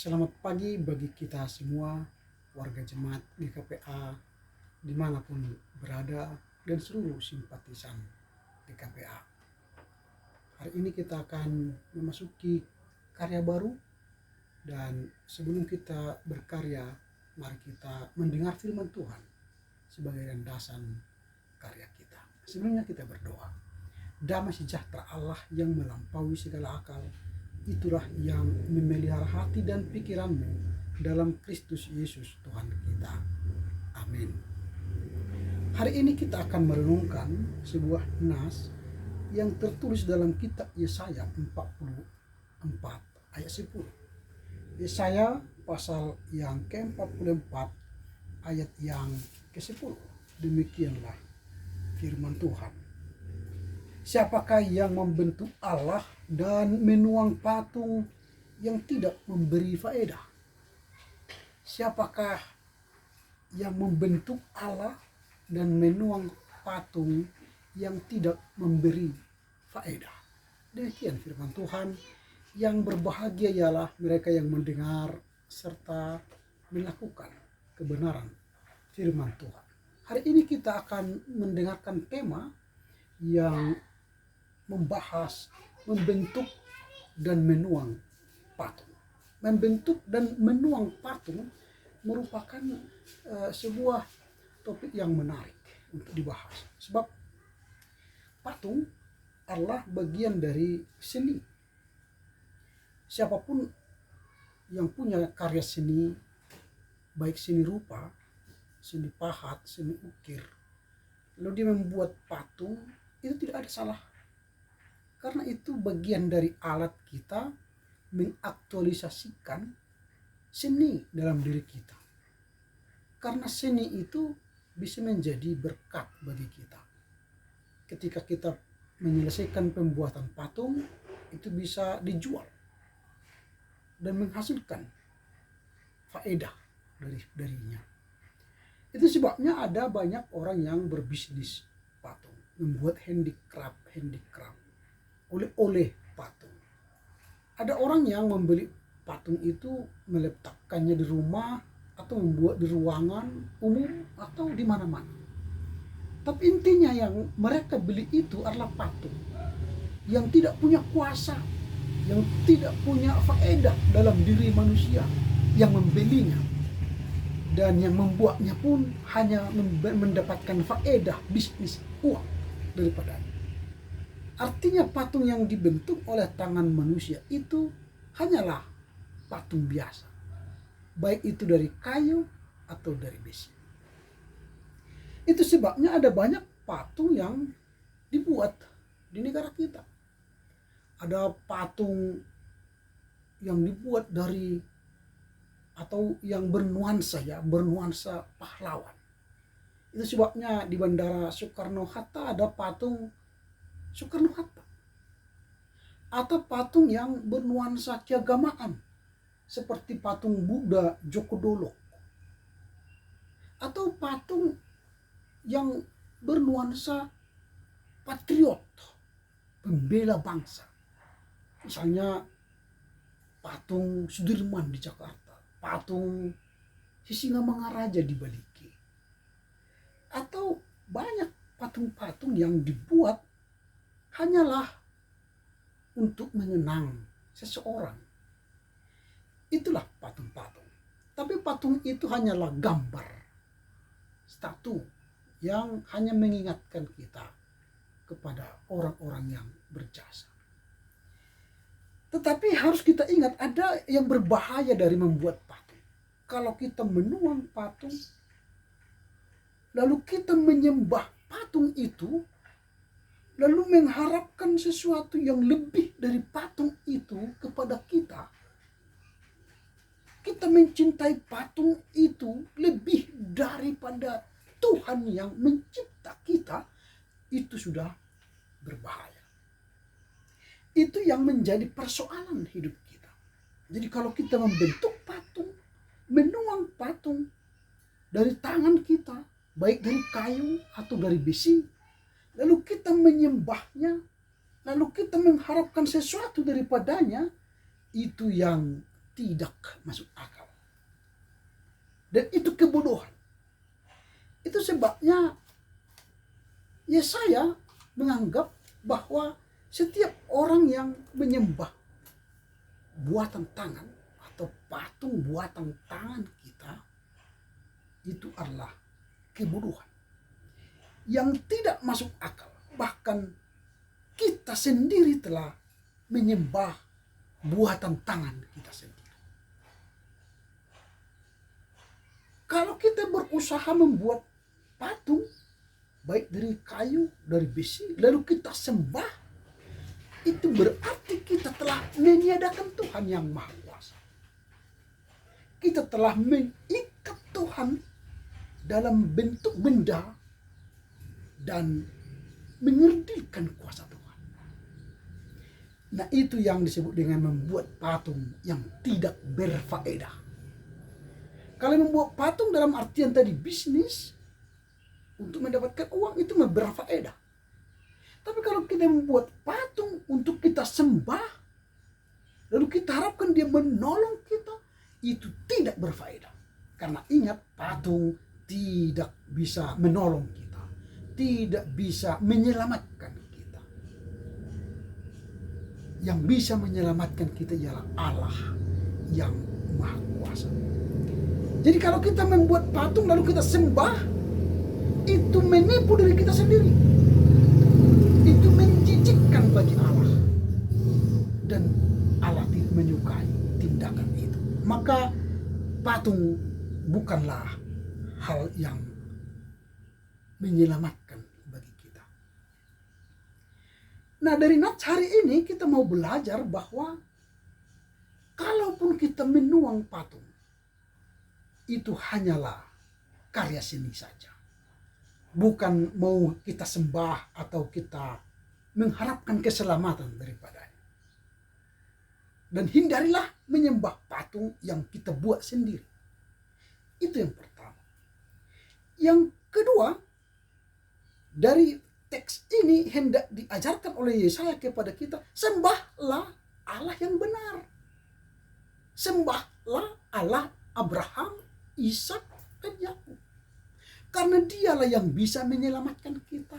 Selamat pagi bagi kita semua, warga jemaat GKPA dimanapun berada dan seluruh simpatisan GKPA. Hari ini kita akan memasuki karya baru, dan sebelum kita berkarya, mari kita mendengar firman Tuhan sebagai landasan karya kita. Sebelumnya kita berdoa. Damai sejahtera Allah yang melampaui segala akal, itulah yang memelihara hati dan pikiranmu dalam Kristus Yesus Tuhan kita. Amin. Hari ini kita akan merenungkan sebuah nas yang tertulis dalam kitab Yesaya 44 ayat 10. Yesaya pasal yang ke-44 ayat yang ke-10. Demikianlah firman Tuhan. Siapakah yang membentuk Allah dan menuang patung yang tidak memberi faedah? Siapakah yang membentuk Allah dan menuang patung yang tidak memberi faedah? Demikian firman Tuhan. Yang berbahagia ialah mereka yang mendengar serta melakukan kebenaran firman Tuhan. Hari ini kita akan mendengarkan tema yang membahas membentuk dan menuang patung. Membentuk dan menuang patung merupakan sebuah topik yang menarik untuk dibahas. Sebab patung adalah bagian dari seni. Siapapun yang punya karya seni, baik seni rupa, seni pahat, seni ukir, lalu dia membuat patung, itu tidak ada salah. Karena itu bagian dari alat kita mengaktualisasikan seni dalam diri kita. Karena seni itu bisa menjadi berkat bagi kita. Ketika kita menyelesaikan pembuatan patung, itu bisa dijual dan menghasilkan faedah darinya. Itu sebabnya ada banyak orang yang berbisnis patung, membuat handicraft, oleh patung. Ada orang yang membeli patung itu, meletakkannya di rumah atau membuat di ruangan umum atau di mana-mana. Tapi intinya yang mereka beli itu adalah patung yang tidak punya kuasa, yang tidak punya faedah dalam diri manusia yang membelinya, dan yang membuatnya pun hanya mendapatkan faedah bisnis uang daripadanya. Artinya patung yang dibentuk oleh tangan manusia itu hanyalah patung biasa, baik itu dari kayu atau dari besi. Itu sebabnya ada banyak patung yang dibuat di negara kita. Ada patung yang dibuat dari atau yang bernuansa pahlawan. Itu sebabnya di Bandara Soekarno-Hatta ada patung Soekarno-Hatta, atau patung yang bernuansa keagamaan seperti patung Buddha Joko Dolok, atau patung yang bernuansa patriot, pembela bangsa. Misalnya patung Sudirman di Jakarta, patung Sisingamangaraja di Baliki, atau banyak patung-patung yang dibuat hanyalah untuk mengenang seseorang. Itulah patung-patung. Tapi patung itu hanyalah gambar, statu yang hanya mengingatkan kita kepada orang-orang yang berjasa. Tetapi harus kita ingat, ada yang berbahaya dari membuat patung. Kalau kita menuang patung, lalu kita menyembah patung itu, lalu mengharapkan sesuatu yang lebih dari patung itu kepada kita. Kita mencintai patung itu lebih daripada Tuhan yang mencipta kita, itu sudah berbahaya. Itu yang menjadi persoalan hidup kita. Jadi kalau kita membentuk patung, menuang patung dari tangan kita, baik dari kayu atau dari besi, lalu kita menyembahnya, lalu kita mengharapkan sesuatu daripadanya, itu yang tidak masuk akal. Dan itu kebodohan. Itu sebabnya Yesaya menganggap bahwa setiap orang yang menyembah buatan tangan atau patung buatan tangan kita itu adalah kebodohan yang tidak masuk akal. Bahkan kita sendiri telah menyembah buatan tangan kita sendiri. Kalau kita berusaha membuat patung, baik dari kayu, dari besi, lalu kita sembah, itu berarti kita telah meniadakan Tuhan yang Maha Kuasa. Kita telah mengikat Tuhan dalam bentuk benda dan mengerdilkan kuasa Tuhan. Nah, itu yang disebut dengan membuat patung yang tidak berfaedah. Kalau membuat patung dalam artian tadi bisnis untuk mendapatkan uang, itu berfaedah. Tapi kalau kita membuat patung untuk kita sembah, lalu kita harapkan dia menolong kita, itu tidak berfaedah. Karena ingat, patung tidak bisa menolong kita, tidak bisa menyelamatkan kita. Yang bisa menyelamatkan kita ialah Allah yang Maha Kuasa. Jadi kalau kita membuat patung lalu kita sembah, itu menipu diri kita sendiri. Itu menjijikkan bagi Allah. Dan Allah tidak menyukai tindakan itu. Maka patung bukanlah hal yang menyelamatkan bagi kita. Nah, dari nats hari ini kita mau belajar bahwa kalaupun kita menuang patung, itu hanyalah karya seni saja. Bukan mau kita sembah atau kita mengharapkan keselamatan daripadanya. Dan hindarilah menyembah patung yang kita buat sendiri. Itu yang pertama. Yang kedua, dari teks ini hendak diajarkan oleh Yesaya kepada kita, sembahlah Allah yang benar. Sembahlah Allah Abraham, Ishak, dan Yakub. Karena dialah yang bisa menyelamatkan kita.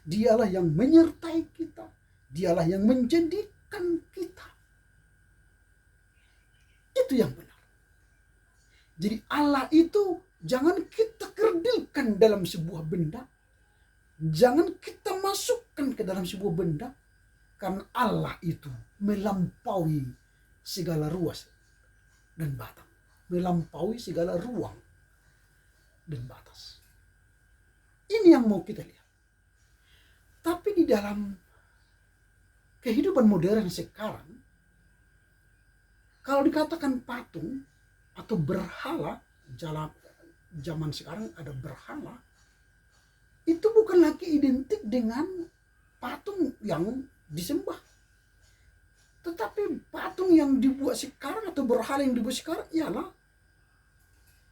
Dialah yang menyertai kita. Dialah yang menjadikan kita. Itu yang benar. Jadi Allah itu jangan kita kerdilkan dalam sebuah benda. Jangan kita masukkan ke dalam sebuah benda. Karena Allah itu melampaui segala ruas dan batas. Melampaui segala ruang dan batas. Ini yang mau kita lihat. Tapi di dalam kehidupan modern sekarang, kalau dikatakan patung atau berhala, zaman sekarang ada berhala, itu bukan lagi identik dengan patung yang disembah. Tetapi patung yang dibuat sekarang atau berhala yang dibuat sekarang ialah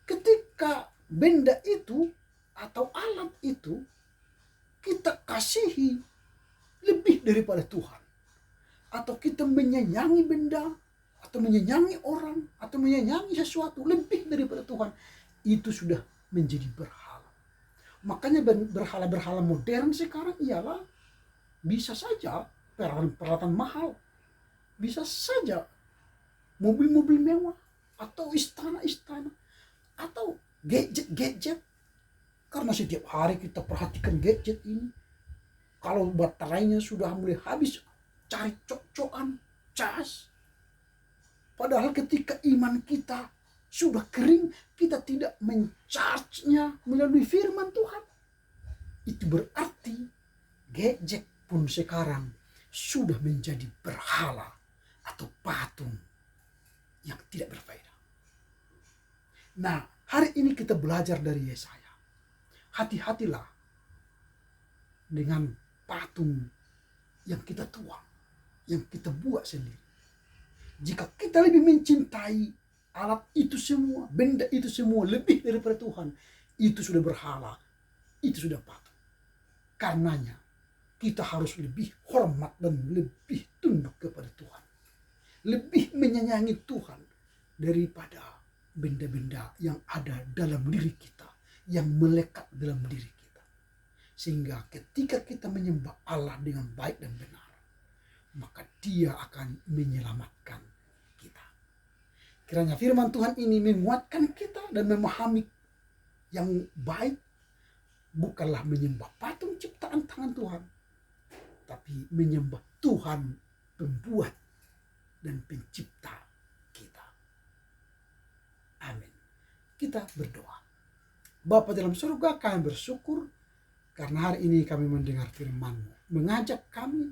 ketika benda itu atau alat itu kita kasihi lebih daripada Tuhan, atau kita menyayangi benda atau menyayangi orang atau menyayangi sesuatu lebih daripada Tuhan, itu sudah menjadi berhala. Makanya berhala-berhala modern sekarang ialah bisa saja peralatan mahal, bisa saja mobil-mobil mewah atau istana-istana atau gadget-gadget. Karena setiap hari kita perhatikan gadget ini, kalau baterainya sudah mulai habis, cari cok-cokan, cas. Padahal ketika iman kita sudah kering, kita tidak mencharge-nya melalui firman Tuhan. Itu berarti gadget pun sekarang sudah menjadi berhala atau patung yang tidak berfaedah. Nah, hari ini kita belajar dari Yesaya. Hati-hatilah dengan patung yang kita tuang, yang kita buat sendiri. Jika kita lebih mencintai alat itu semua, benda itu semua lebih daripada Tuhan, itu sudah berhala, itu sudah patung. Karenanya kita harus lebih hormat dan lebih tunduk kepada Tuhan, lebih menyayangi Tuhan daripada benda-benda yang ada dalam diri kita, yang melekat dalam diri kita. Sehingga ketika kita menyembah Allah dengan baik dan benar, maka Dia akan menyelamatkan kita. Kiranya firman Tuhan ini menguatkan kita dan memahami yang baik, bukanlah menyembah patung ciptaan tangan Tuhan, tapi menyembah Tuhan pembuat dan pencipta kita. Amin. Kita berdoa. Bapa dalam surga, kami bersyukur karena hari ini kami mendengar firman-Mu, mengajak kami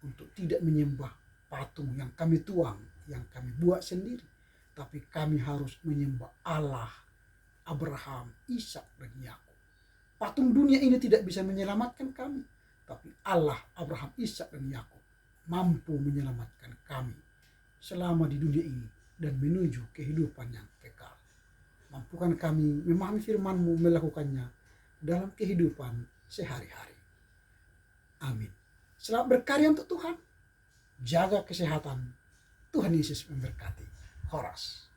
untuk tidak menyembah patung yang kami tuang, yang kami buat sendiri, tapi kami harus menyembah Allah Abraham, Ishak, dan Yakub. Patung dunia ini tidak bisa menyelamatkan kami, tapi Allah Abraham, Ishak, dan Yakub mampu menyelamatkan kami selama di dunia ini dan menuju kehidupan yang kekal. Mampukan kami memahami firman-Mu, melakukannya dalam kehidupan sehari-hari. Amin. Selamat berkarya untuk Tuhan. Jaga kesehatan. Tuhan Yesus memberkati. Horas.